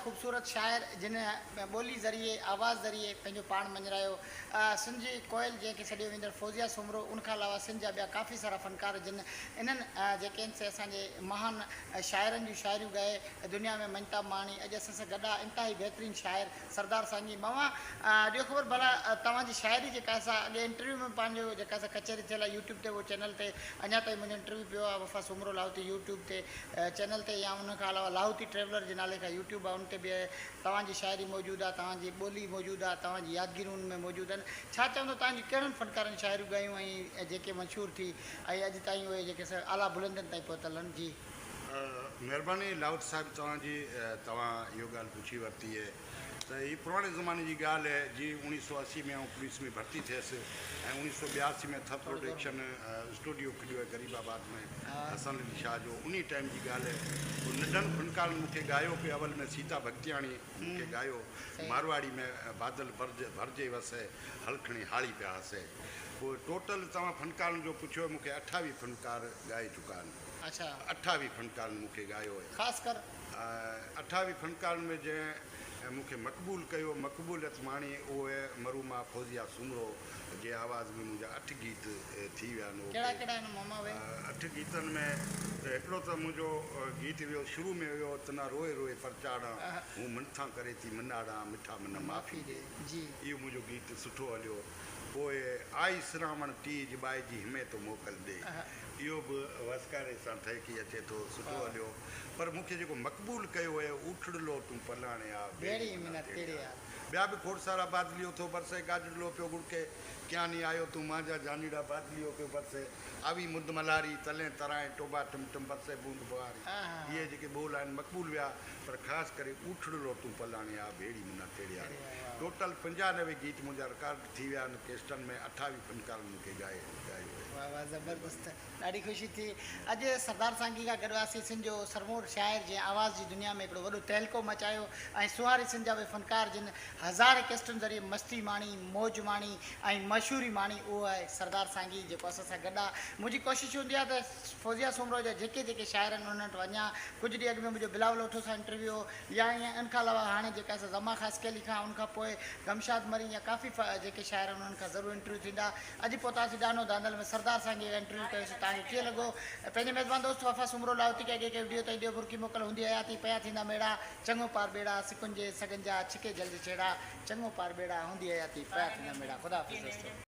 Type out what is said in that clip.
ख़ूबसूरत शाइर जिन ॿोली ज़रिए आवाज़ ज़रिए पंहिंजो पाण मञरायो। सिंध जी कोयल जंहिंखे सॾियो वेंदड़ फौज़िया सुमरो, उनखां अलावा सिंध जा ॿिया काफ़ी सारा फ़नकार जिन इन्हनि जेके आहिनि से असांजे महान शाइरनि जूं शाइरियूं ॻाए दुनिया में मञता माणी। अॼु असां सां गॾु आहे इंतिहाई बहितरीनु शाइर सरदार सांगी। मामा ॾियो ख़बर भला तव्हांजी शाइरी जेका असां अॻे इंटरव्यू में पंहिंजो जेका असां कचहरी थियल आहे यूट्यूब ते, उहो चैनल ते अञा ताईं मुंहिंजो इंटरव्यू पियो आहे वफ़ा सुमरो लाहौती यूट्यूब ते चैनल ते, या उनखां अलावा लाहौती ट्रेवलर जे नाले खां यूट्यूब आहे, उन ते बि तव्हांजी शाइरी मौजूदु आहे, तव्हांजी ॿोली मौजूदु आहे, तव्हांजी यादगिरियूं उन में मौजूदु आहिनि। छा चवंदो तव्हांजी कहिड़नि फ़नकारनि शाइरियूं ॻायूं ऐं जेके मशहूरु थी ऐं अॼु ताईं उहे जेके आला बुलंदनि ताईं पहुतल आहिनि? जी महिरबानी लाहौत साहिब तव्हां इहो ॻाल्हि पुछी वरिती आहे त हीअ पुराणे ज़माने जी ॻाल्हि आहे। जी 1980 में आउं पुलिस में भर्ती थियसि ऐं 1982 में थप प्रोडक्शन स्टूडियो खुलियो आहे गरीबाबाद में हसन अली शाह जो। उन टाइम जी ॻाल्हि आहे। पोइ नंढनि फ़नकारनि मूंखे ॻायो पियो। अवल में सीता भगतियाणी मूंखे ॻायो, मारवाड़ी में बादल भरजे वसे हलखणी हाड़ी पिया हसे। पोइ टोटल तव्हां फ़नकारनि जो पुछियो, मूंखे 28 फ़नकार ॻाए चुका आहिनि। अच्छा, 28 फ़नकारनि मूंखे ॻायो आहे। ख़ासि कर 28 फ़नकारनि में जंहिं मूंखे मक़बूल कयो, मक़बूलियत माणी, उहे मरूमा फौज़िया सुमरो जे आवाज़ में मुंहिंजा 8 गीत थी विया आहिनि। कहिड़ा कहिड़ा आहिनि मामा उहे? 8 गीतनि में त हिकिड़ो त मुंहिंजो गीत वियो शुरू में हुयो तना रोए रोए परचाड़ा, हूं मनथा करे थी मनाड़ा मिठा मन माफ़ी ॾे। जी, इहो मुंहिंजो गीत सुठो हलियो। पोइ आई श्रावण तीज बाई जी हिमे तो मोकल ॾे, इहो बि वसकारे सां ठहिकी अचे थो, सुठो हलियो। पर मूंखे जेको मक़बूल कयो आहे, उठड़लो तूं पलाणे आ बेड़ी मिनत तेड़े आ। ॿिया बि खोड़ सारा बादलियो थो बरसे, गाजड़लो पियो गुड़के, क्या नहीं आयो तूं मांजा जानीड़ा बादलियो पियो बरसे, आवी मुद मलारी तले तराए टोबा टम टम बरसे बूंद बुआरी। इहे जेके ॿोल आहिनि मक़बूल विया, पर ख़ासि करे उठड़लो तूं पलाणे आ बेड़ी मिनत तेड़े आ। टोटल 95 गीत मुंहिंजा रिकॉर्ड थी विया आहिनि केस्टनि में। 28 फ़नकारनि मूंखे ॻायो। वाह वाह, ज़बरदस्त, ॾाढी ख़ुशी थी। अॼु सरदार सांगी खां गॾु हुआसीं सिंध जो सरमूर शाइर जंहिं आवाज़ जी दुनिया में हिकिड़ो वॾो तहलको मचायो, ऐं सुहारी सिंध जा बि फ़नकार जिन हज़ारे केस्टनि ज़रिए मस्ती माणी, मौज माणी ऐं मशहूरी माणी, उहो आहे सरदार सांगी जेको असां सां गॾु आहे। मुंहिंजी कोशिशि हूंदी आहे त फौज़िया सुमरो जा जेके जेके शाइर आहिनि उन्हनि वटि वञा। कुझु ॾींहं अॻु में मुंहिंजो बिलावल लोठो सां इंटरव्यू हो, या ईअं इन खां अलावा हाणे जेका असां ज़मा ख़ासि कयली खां उनखां पोइ गमशाद मरी या काफ़ी जेके शाइर आहिनि उन्हनि खां ज़रूरु इंटरव्यू थींदा। अॼु पहुतासीं दानो दांदल में सरदार सांगी जा इंटरव्यू कयोसीं। तव्हांखे कीअं लॻो? पंहिंजे मेज़बान दोस्त वफ़ा सुमरो लाहौती के अॻे वीडियो ताईं ॾियो बुरकी मोकल हूंदी हयाती, पया थींदा मेड़ा, चङो पार बेड़ा सिकुंजे सघनि जा छिके जल्द छेड़ा, चङो पार बेड़ा हूंदी हयाती, पया थींदा मेड़ा। ख़ुदा हाफ़िज़ दोस्तो।